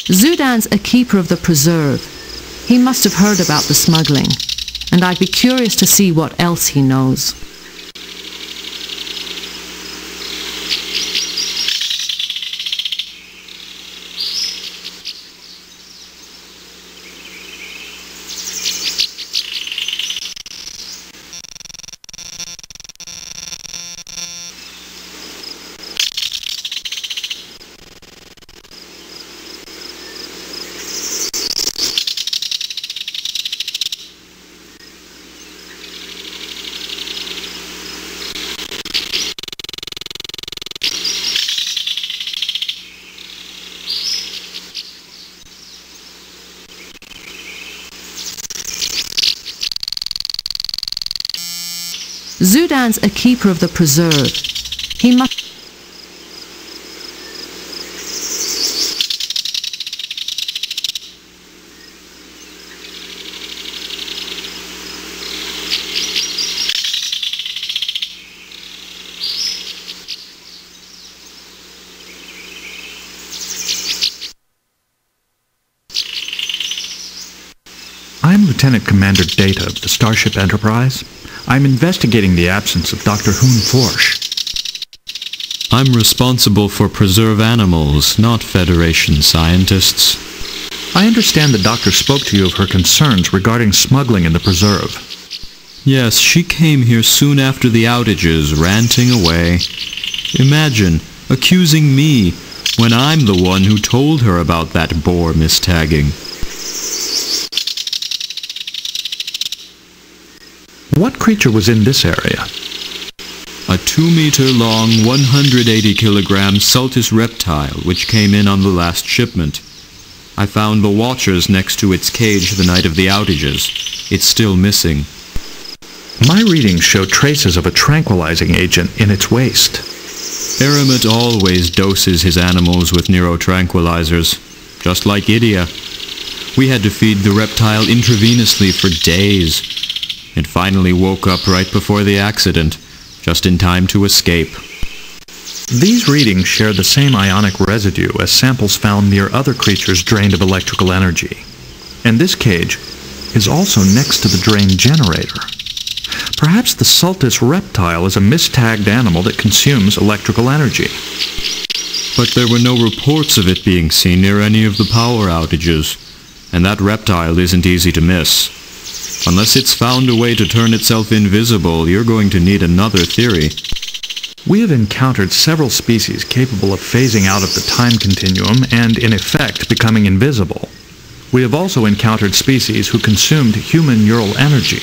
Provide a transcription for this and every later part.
Zudan's a keeper of the preserve. He must have heard about the smuggling, and I'd be curious to see what else he knows. Zudan's a keeper of the preserve. He must... I'm Lieutenant Commander Data of the Starship Enterprise. I'm investigating the absence of Dr. Forsch. I'm responsible for preserve animals, not Federation scientists. I understand the doctor spoke to you of her concerns regarding smuggling in the preserve. Yes, she came here soon after the outages, ranting away. Imagine, accusing me, when I'm the one who told her about that bore mistagging. What creature was in this area? A 2-meter-long, 180-kilogram Sultus reptile, which came in on the last shipment. I found the watchers next to its cage the night of the outages. It's still missing. My readings show traces of a tranquilizing agent in its waste. Aramat always doses his animals with neurotranquilizers, just like Idia. We had to feed the reptile intravenously for days. It finally woke up right before the accident, just in time to escape. These readings share the same ionic residue as samples found near other creatures drained of electrical energy. And this cage is also next to the drain generator. Perhaps the Sultus reptile is a mistagged animal that consumes electrical energy. But there were no reports of it being seen near any of the power outages, and that reptile isn't easy to miss. Unless it's found a way to turn itself invisible, you're going to need another theory. We have encountered several species capable of phasing out of the time continuum and, in effect, becoming invisible. We have also encountered species who consumed human neural energy.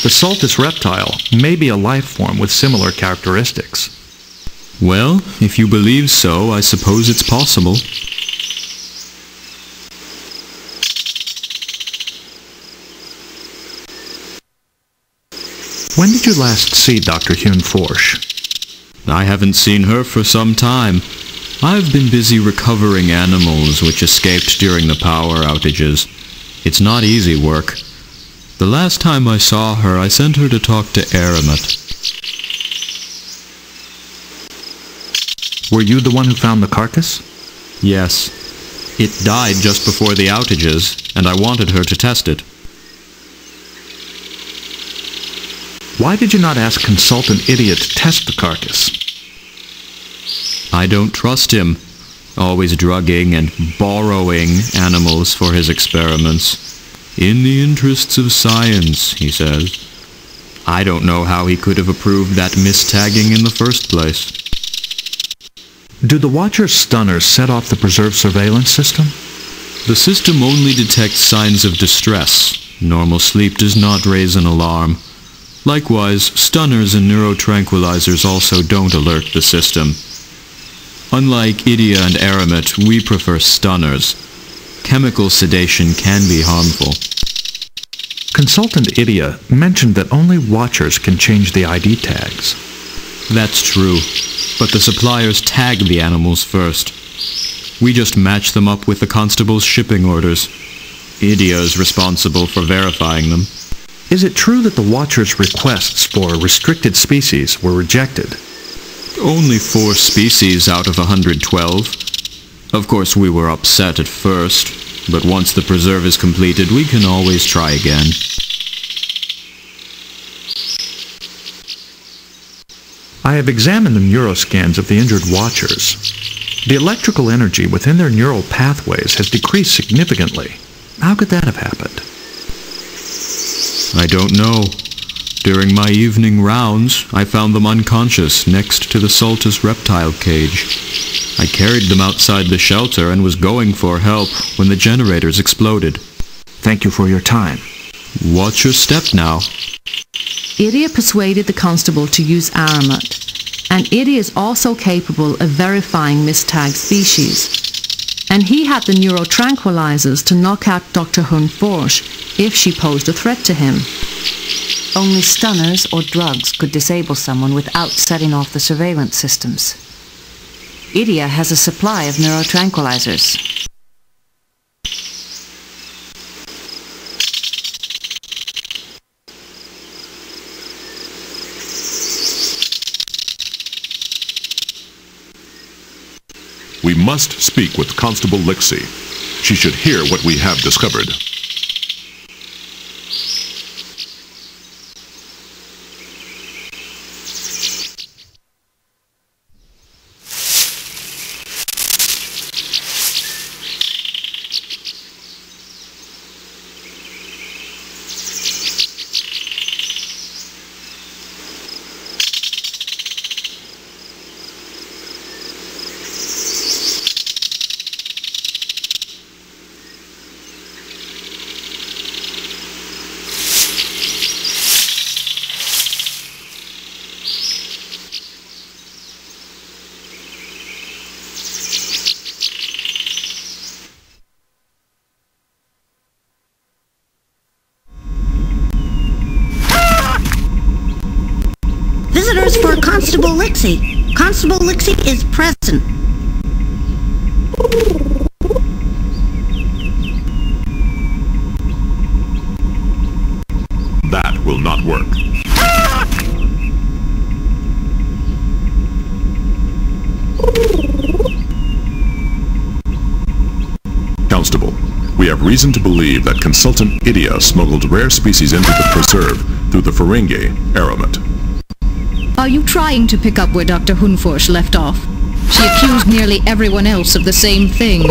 The Sultus reptile may be a life form with similar characteristics. Well, if you believe so, I suppose it's possible. When did you last see Dr. Forsch? I haven't seen her for some time. I've been busy recovering animals which escaped during the power outages. It's not easy work. The last time I saw her, I sent her to talk to Aramat. Were you the one who found the carcass? Yes. It died just before the outages, and I wanted her to test it. Why did you not ask Consultant Idia to test the carcass? I don't trust him. Always drugging and borrowing animals for his experiments. In the interests of science, he says. I don't know how he could have approved that mistagging in the first place. Do the Watcher's stunners set off the preserve surveillance system? The system only detects signs of distress. Normal sleep does not raise an alarm. Likewise, stunners and neurotranquilizers also don't alert the system. Unlike Idia and Aramat, we prefer stunners. Chemical sedation can be harmful. Consultant Idia mentioned that only Watchers can change the ID tags. That's true, but the suppliers tag the animals first. We just match them up with the constable's shipping orders. Idia is responsible for verifying them. Is it true that the Watchers' requests for restricted species were rejected? Only 4 species out of 112. Of course, we were upset at first, but once the preserve is completed, we can always try again. I have examined the neuroscans of the injured watchers. The electrical energy within their neural pathways has decreased significantly. How could that have happened? I don't know. During my evening rounds, I found them unconscious next to the Sultus reptile cage. I carried them outside the shelter and was going for help when the generators exploded. Thank you for your time. Watch your step now. Idia persuaded the constable to use Aramat, and Idia is also capable of verifying mistagged species. And he had the neurotranquilizers to knock out Dr. Hunforsh if she posed a threat to him. Only stunners or drugs could disable someone without setting off the surveillance systems. Idia has a supply of neurotranquilizers. We must speak with Constable Lixie. She should hear what we have discovered. Visitors for Constable Lixie. Constable Lixie is present. That will not work. Constable, we have reason to believe that Consultant Idia smuggled rare species into the preserve through the Ferengi, Aramat. Are you trying to pick up where Dr. Hunforsh left off? She accused nearly everyone else of the same thing.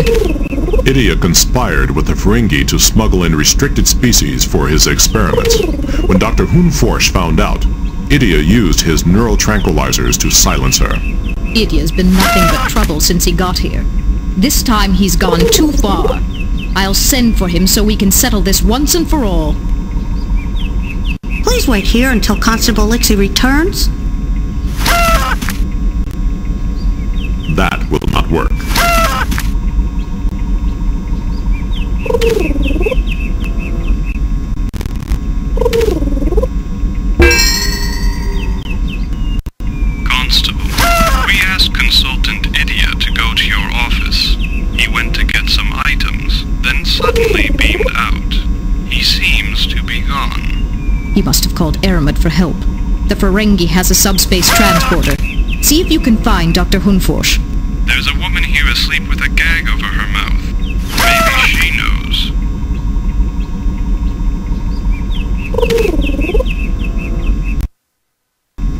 Idia conspired with the Ferengi to smuggle in restricted species for his experiments. When Dr. Hunforsh found out, Idia used his neural tranquilizers to silence her. Idia's been nothing but trouble since he got here. This time he's gone too far. I'll send for him so we can settle this once and for all. Please wait here until Constable Lixie returns. That will not work. Constable, we asked Consultant Idia to go to your office. He went to get some items, then suddenly beamed out. He seems to be gone. He must have called Aramat for help. The Ferengi has a subspace transporter. See if you can find Dr. Hunforsh. There's a woman here asleep with a gag over her mouth. Maybe she knows.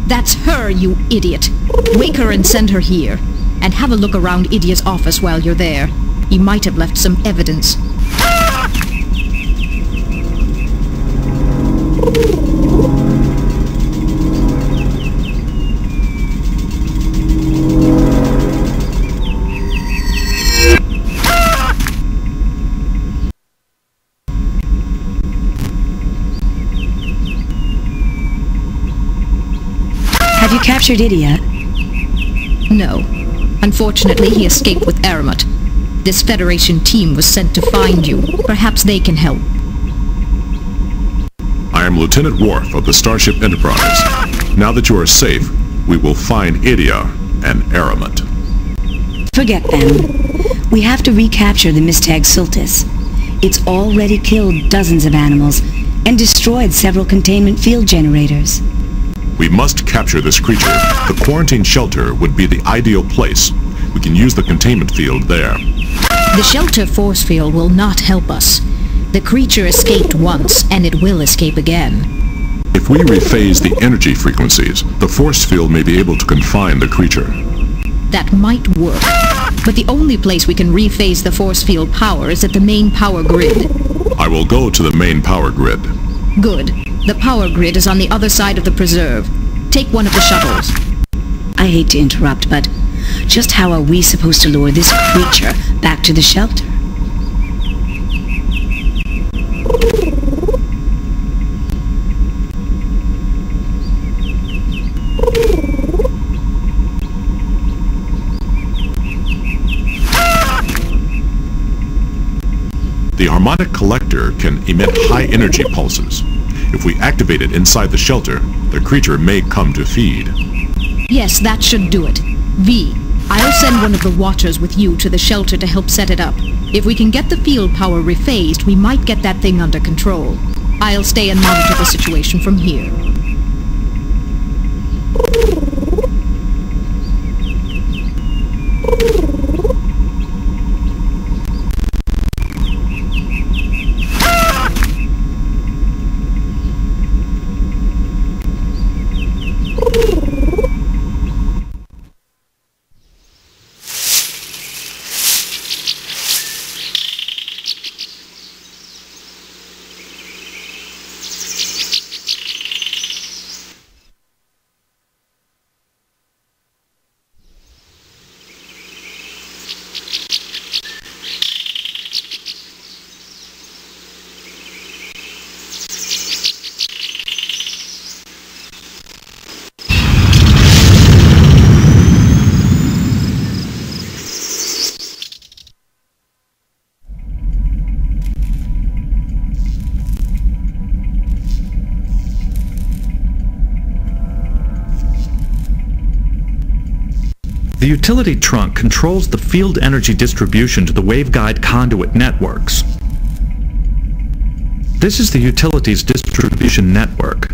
That's her, you idiot. Wake her and send her here. And have a look around Idia's office while you're there. He might have left some evidence. Have you captured Idia? No. Unfortunately, he escaped with Aramat. This Federation team was sent to find you. Perhaps they can help. I am Lieutenant Worf of the Starship Enterprise. Now that you are safe, we will find Idia and Aramat. Forget them. We have to recapture the mistagged Sultus. It's already killed dozens of animals and destroyed several containment field generators. We must capture this creature. The quarantine shelter would be the ideal place. We We can use the containment field there. The shelter force field will not help us. The creature escaped once, and it will escape again. If we rephase the energy frequencies, the force field may be able to confine the creature. That might work. But the only place we can rephase the force field power is at the main power grid. I will go to the main power grid. Good. The power grid is on the other side of the preserve. Take one of the shuttles. I hate to interrupt, but just how are we supposed to lure this creature back to the shelter? The harmonic collector can emit high-energy pulses. If we activate it inside the shelter, the creature may come to feed. Yes, that should do it. V, I'll send one of the Watchers with you to the shelter to help set it up. If we can get the field power rephased, we might get that thing under control. I'll stay and monitor the situation from here. The utility trunk controls the field energy distribution to the waveguide conduit networks. This is the utility's distribution network.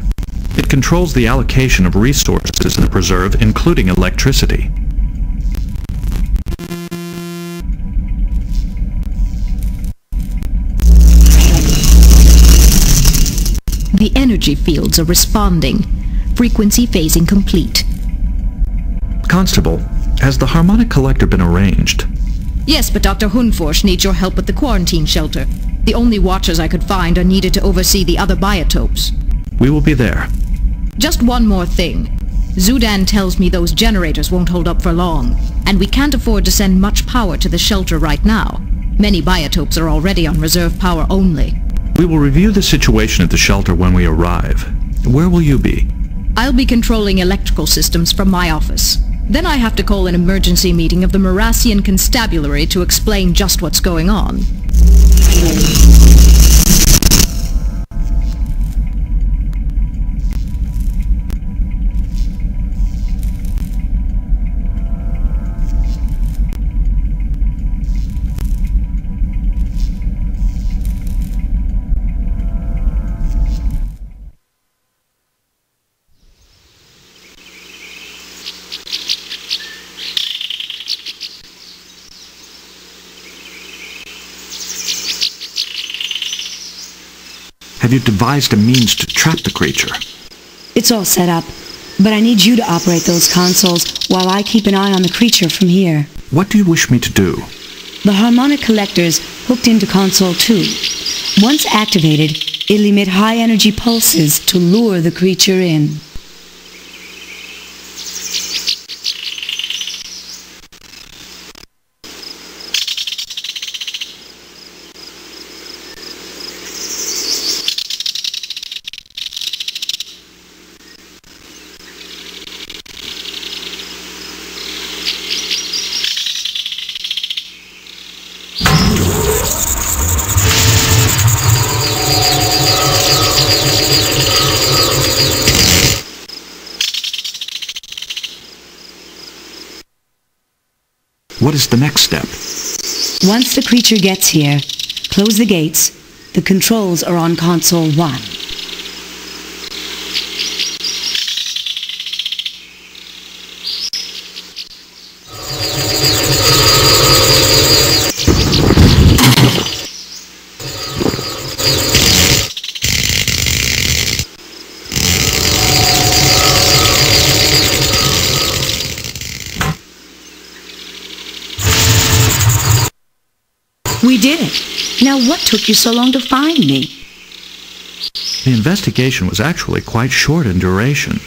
It controls the allocation of resources in the preserve, including electricity. The energy fields are responding. Frequency phasing complete. Constable, has the harmonic collector been arranged? Yes, but Dr. Hunforsch needs your help with the quarantine shelter. The only Watchers I could find are needed to oversee the other biotopes. We will be there. Just one more thing. Zudan tells me those generators won't hold up for long, and we can't afford to send much power to the shelter right now. Many biotopes are already on reserve power only. We will review the situation at the shelter when we arrive. Where will you be? I'll be controlling electrical systems from my office. Then I have to call an emergency meeting of the Marassian Constabulary to explain just what's going on. Have you devised a means to trap the creature? It's all set up, but I need you to operate those consoles while I keep an eye on the creature from here. What do you wish me to do? The harmonic collector's hooked into console 2. Once activated, it'll emit high-energy pulses to lure the creature in. What is the next step? Once the creature gets here, close the gates. The controls are on console 1. We did it. Now what took you so long to find me? The investigation was actually quite short in duration.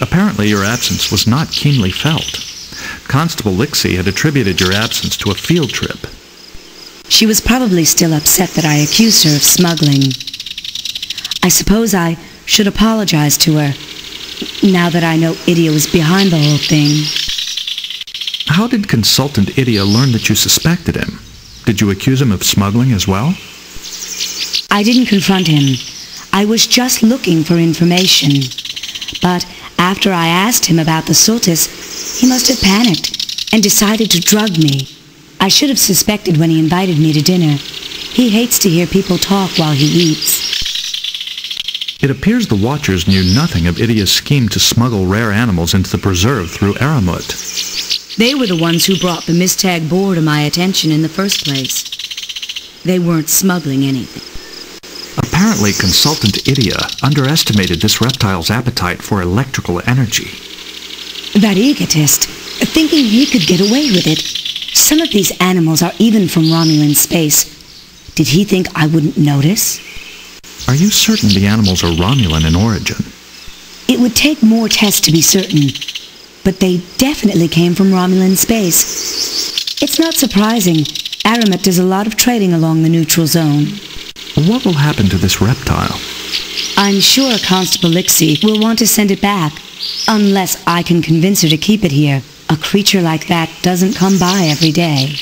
Apparently your absence was not keenly felt. Constable Lixie had attributed your absence to a field trip. She was probably still upset that I accused her of smuggling. I suppose I should apologize to her, now that I know Idia was behind the whole thing. How did Consultant Idia learn that you suspected him? Did you accuse him of smuggling as well? I didn't confront him. I was just looking for information. But after I asked him about the Sultis, he must have panicked and decided to drug me. I should have suspected when he invited me to dinner. He hates to hear people talk while he eats. It appears the Watchers knew nothing of Idia's scheme to smuggle rare animals into the preserve through Aramat. They were the ones who brought the Mistag boar to my attention in the first place. They weren't smuggling anything. Apparently, Consultant Idia underestimated this reptile's appetite for electrical energy. That egotist, thinking he could get away with it. Some of these animals are even from Romulan space. Did he think I wouldn't notice? Are you certain the animals are Romulan in origin? It would take more tests to be certain, but they definitely came from Romulan space. It's not surprising. Aramat does a lot of trading along the neutral zone. What will happen to this reptile? I'm sure Constable Lixie will want to send it back, unless I can convince her to keep it here. A creature like that doesn't come by every day.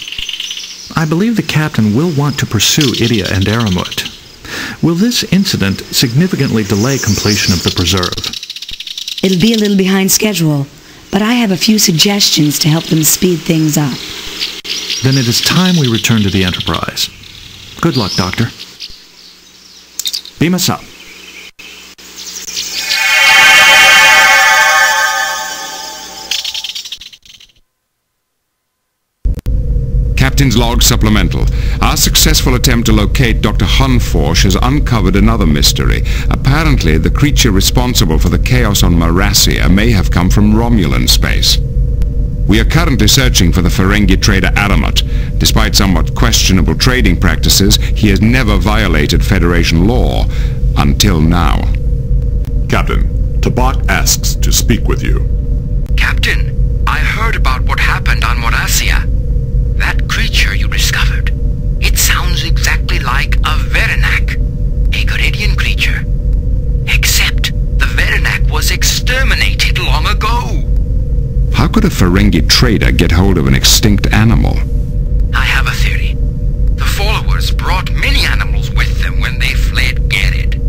I believe the captain will want to pursue Idia and Aramat. Will this incident significantly delay completion of the preserve? It'll be a little behind schedule, but I have a few suggestions to help them speed things up. Then it is time we return to the Enterprise. Good luck, Doctor. Beam us up. Captain's Log Supplemental. Our successful attempt to locate Dr. Hunforsh has uncovered another mystery. Apparently, the creature responsible for the chaos on Marassia may have come from Romulan space. We are currently searching for the Ferengi trader Aramat. Despite somewhat questionable trading practices, he has never violated Federation law. Until now. Captain, Tabak asks to speak with you. Captain, I heard about what happened on Marassia. That creature you discovered, it sounds exactly like a Verenak, a Goridian creature. Except the Verenak was exterminated long ago. How could a Ferengi trader get hold of an extinct animal? I have a theory. The followers brought many animals with them when they fled Gerid.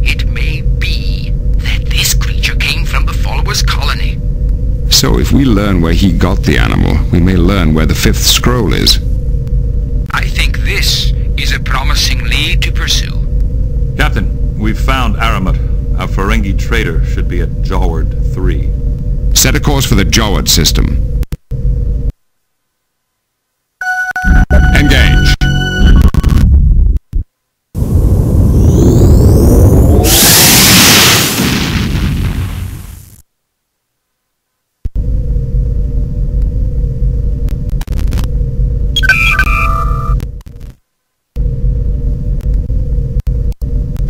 It may be that this creature came from the followers' colony. So if we learn where he got the animal, we may learn where the fifth scroll is. I think this is a promising lead to pursue. Captain, we've found Aramat. Our Ferengi trader should be at Jaward 3. Set a course for the Jaward system. Engage.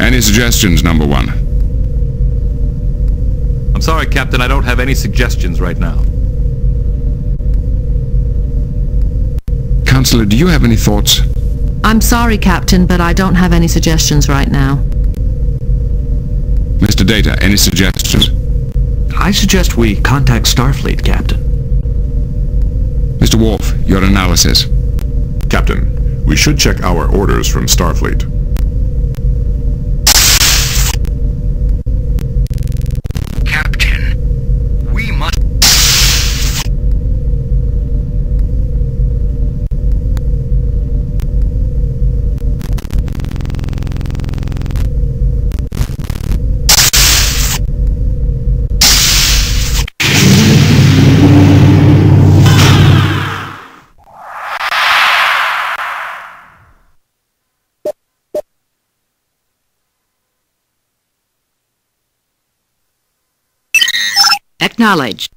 Any suggestions, number one? I'm sorry, Captain, I don't have any suggestions right now. Counselor, do you have any thoughts? I'm sorry, Captain, but I don't have any suggestions right now. Mr. Data, any suggestions? I suggest we contact Starfleet, Captain. Mr. Worf, your analysis. Captain, we should check our orders from Starfleet. Acknowledged.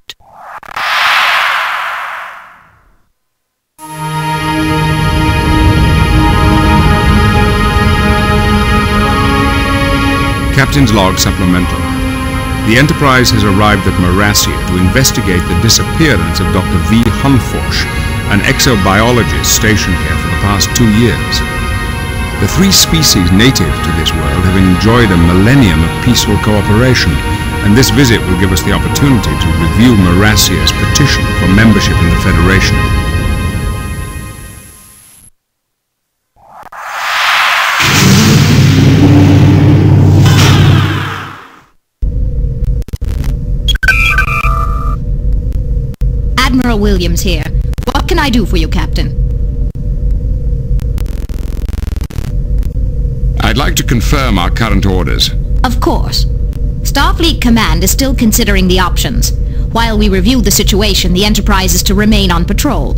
Captain's Log Supplemental. The Enterprise has arrived at Marassia to investigate the disappearance of Dr. V. Hunforsh, an exobiologist stationed here for the past 2 years. The 3 species native to this world have enjoyed a millennium of peaceful cooperation, and this visit will give us the opportunity to review Marassia's petition for membership in the Federation. Admiral Williams here. What can I do for you, Captain? I'd like to confirm our current orders. Of course. Starfleet Command is still considering the options. While we review the situation, the Enterprise is to remain on patrol.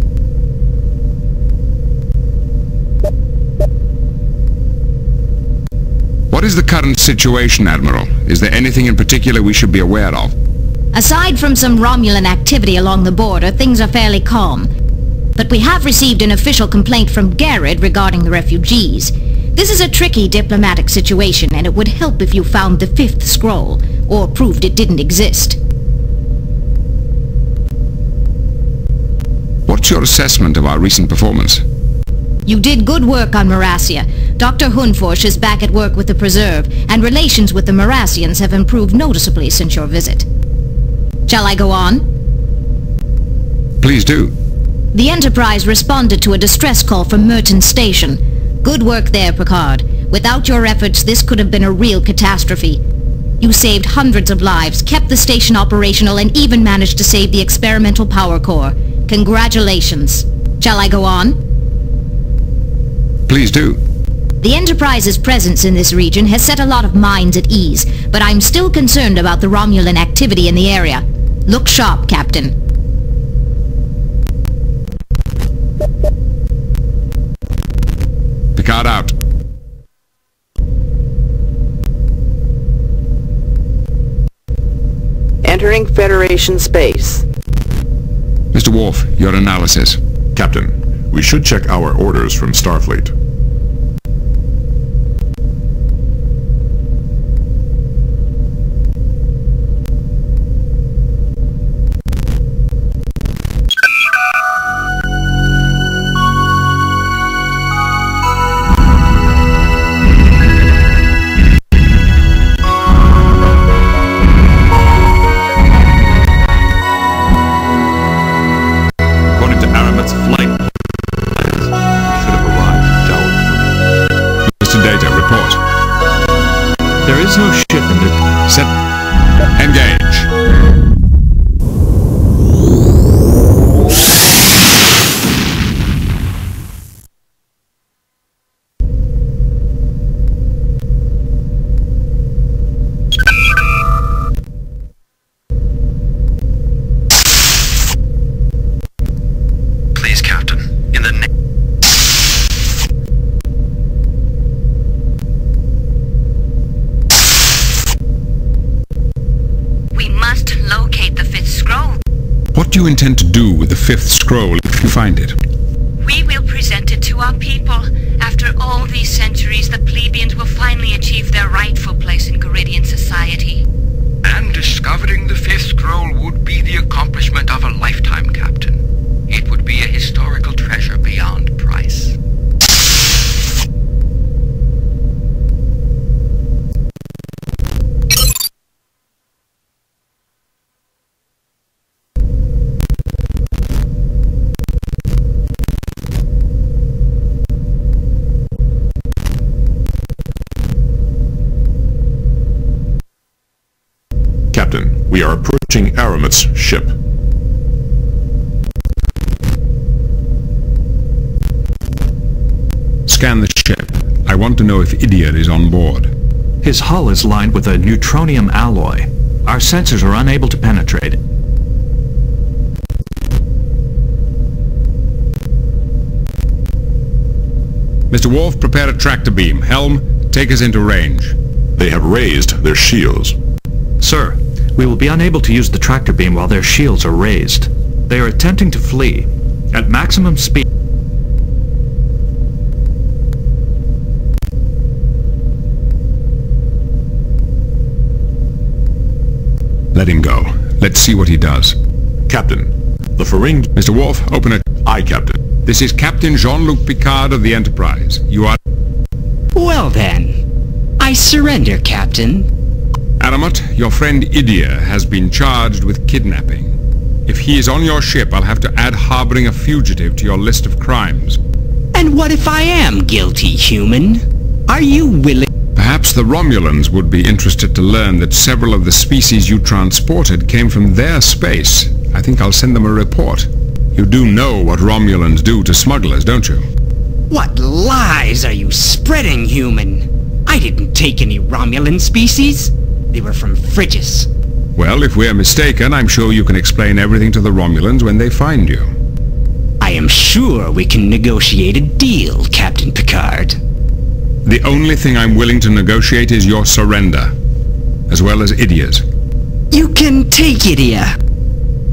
What is the current situation, Admiral? Is there anything in particular we should be aware of? Aside from some Romulan activity along the border, things are fairly calm. But we have received an official complaint from Garrett regarding the refugees. This is a tricky diplomatic situation, and it would help if you found the 5th scroll, or proved it didn't exist. What's your assessment of our recent performance? You did good work on Marassia. Dr. Hunforsh is back at work with the Preserve, and relations with the Marassians have improved noticeably since your visit. Shall I go on? Please do. The Enterprise responded to a distress call from Merton Station. Good work there, Picard. Without your efforts, this could have been a real catastrophe. You saved hundreds of lives, kept the station operational, and even managed to save the experimental power core. Congratulations. Shall I go on? Please do. The Enterprise's presence in this region has set a lot of minds at ease, but I'm still concerned about the Romulan activity in the area. Look sharp, Captain. Picard out. Entering Federation space. Mr. Worf, your analysis. Captain, we should check our orders from Starfleet. According to Aramat's flight plans, we should have arrived at Joward. Mr. Data, report. There is no ship in the... Set. Engage. Please, Captain. In the name... We must locate the 5th scroll. What do you intend to do with the 5th scroll if you find it? We will present it to our people. After all these centuries, the plebeians will finally achieve their rightful place in Garidian society. And discovering the 5th scroll would be the accomplishment of a lifetime, Captain. It would be a historical treasure beyond price. Captain, we are approaching Aramat's ship. Scan the ship. I want to know if Idia is on board. His hull is lined with a neutronium alloy. Our sensors are unable to penetrate it. Mr. Worf, prepare a tractor beam. Helm, take us into range. They have raised their shields. Sir, we will be unable to use the tractor beam while their shields are raised. They are attempting to flee. At maximum speed. Let him go. Let's see what he does. Captain, the Ferengi... Mr. Worf, open it. Aye, Captain. This is Captain Jean-Luc Picard of the Enterprise. You are... Well then, I surrender, Captain. Aramat, your friend Idia has been charged with kidnapping. If he is on your ship, I'll have to add harboring a fugitive to your list of crimes. And what if I am guilty, human? Are you willing... Perhaps the Romulans would be interested to learn that several of the species you transported came from their space. I think I'll send them a report. You do know what Romulans do to smugglers, don't you? What lies are you spreading, human? I didn't take any Romulan species. They were from Frigis. Well, if we're mistaken, I'm sure you can explain everything to the Romulans when they find you. I am sure we can negotiate a deal, Captain Picard. The only thing I'm willing to negotiate is your surrender, as well as Idia's. You can take Idia,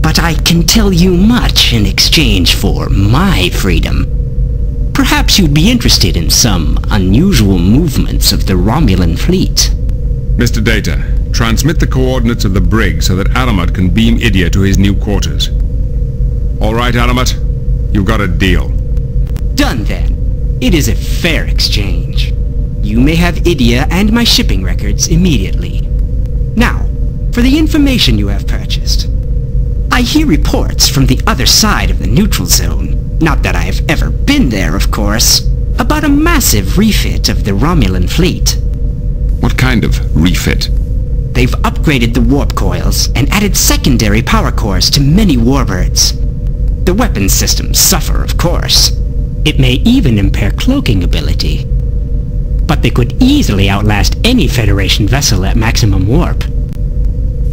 but I can tell you much in exchange for my freedom. Perhaps you'd be interested in some unusual movements of the Romulan fleet. Mr. Data, transmit the coordinates of the brig so that Aramat can beam Idia to his new quarters. All right, Aramat, you've got a deal. Done then. It is a fair exchange. You may have Idia and my shipping records immediately. Now, for the information you have purchased. I hear reports from the other side of the neutral zone, not that I have ever been there, of course, about a massive refit of the Romulan fleet. What kind of refit? They've upgraded the warp coils and added secondary power cores to many warbirds. The weapons systems suffer, of course. It may even impair cloaking ability. But they could easily outlast any Federation vessel at maximum warp.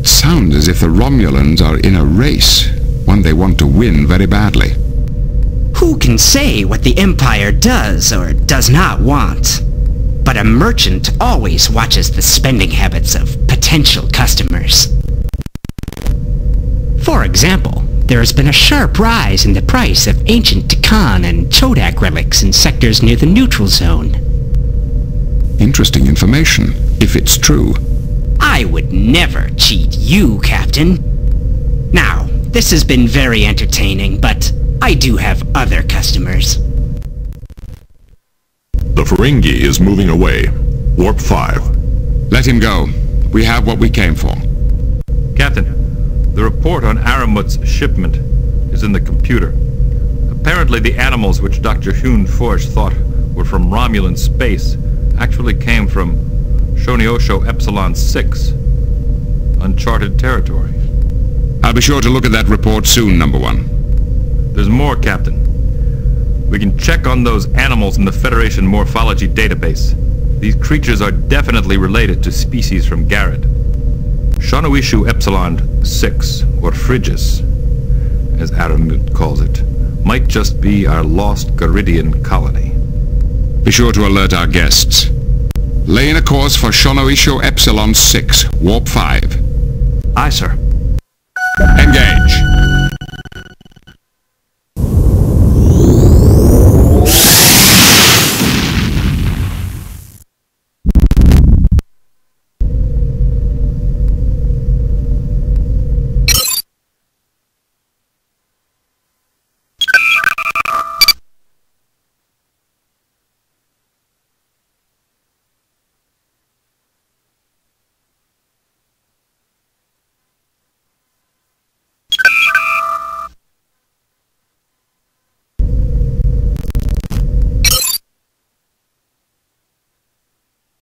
Sounds as if the Romulans are in a race, one they want to win very badly. Who can say what the Empire does or does not want? But a merchant always watches the spending habits of potential customers. For example, there has been a sharp rise in the price of ancient Tikan and Chodak relics in sectors near the neutral zone. Interesting information, if it's true. I would never cheat you, Captain. Now, this has been very entertaining, but I do have other customers. The Ferengi is moving away. Warp 5. Let him go. We have what we came for. Captain, the report on Aramat's shipment is in the computer. Apparently the animals which Dr. Forsch thought were from Romulan space actually came from Shoniosho Epsilon 6, uncharted territory. I'll be sure to look at that report soon, Number 1. There's more, Captain. We can check on those animals in the Federation morphology database. These creatures are definitely related to species from Garrett. Shonoishu Epsilon 6, or Frigis, as Aramat calls it, might just be our lost Garidian colony. Be sure to alert our guests. Lay in a course for Shonoisho Epsilon 6, Warp 5. Aye, sir.